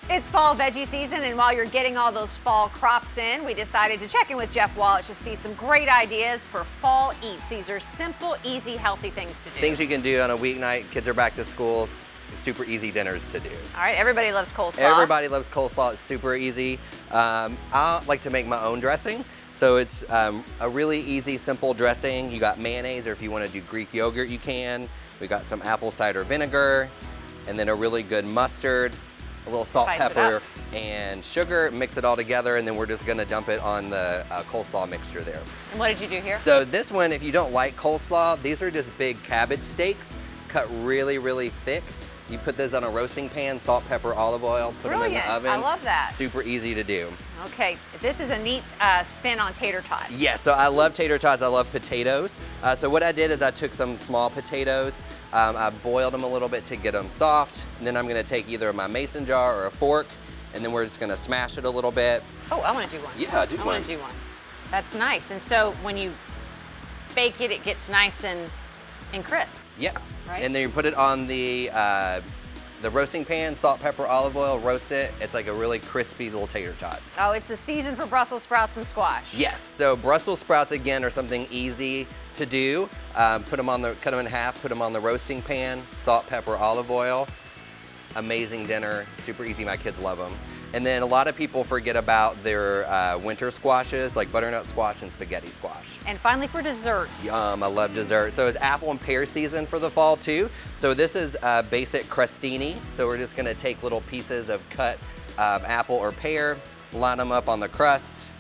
It's fall veggie season, and while you're getting all those fall crops in, we decided to check in with Jeff Wallitsch to see some great ideas for fall eats. These are simple, easy, healthy things to do. Things you can do on a weeknight. Kids are back to schools. Super easy dinners to do. All right, everybody loves coleslaw. Everybody loves coleslaw. It's super easy. I like to make my own dressing. So it's a really easy, simple dressing. You got mayonnaise, or if you want to do Greek yogurt, you can. We got some apple cider vinegar, and then a really good mustard, a little salt, pepper, and sugar. Mix it all together, and then we're just gonna dump it on the coleslaw mixture there. And what did you do here? So this one, if you don't like coleslaw, these are just big cabbage steaks, cut really, really thick. You put those on a roasting pan, salt, pepper, olive oil, put them in the oven. I love that. Super easy to do. Okay, this is a neat spin on tater tots. Yeah, so I love tater tots, I love potatoes. So what I did is I took some small potatoes, I boiled them a little bit to get them soft, and then I'm gonna take either my mason jar or a fork, and then we're just gonna smash it a little bit. Oh, I wanna do one. Yeah, do one. I wanna do one. That's nice, and so when you bake it, it gets nice and crisp. Yeah, right? And then you put it on the roasting pan, salt, pepper, olive oil, roast it. It's like a really crispy little tater tot. Oh, it's the season for Brussels sprouts and squash. Yes, so Brussels sprouts, again, are something easy to do. Cut them in half, put them on the roasting pan, salt, pepper, olive oil. Amazing dinner, super easy, my kids love them. And then a lot of people forget about their winter squashes, like butternut squash and spaghetti squash. And finally for dessert. Yum, I love dessert. So it's apple and pear season for the fall too. So this is basic crostini. So we're just gonna take little pieces of cut apple or pear, line them up on the crust,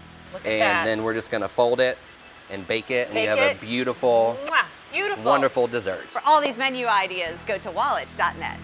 and then we're just gonna fold it and bake it, and you have a beautiful, Mwah, beautiful, wonderful dessert. For all these menu ideas, go to wallitsch.net.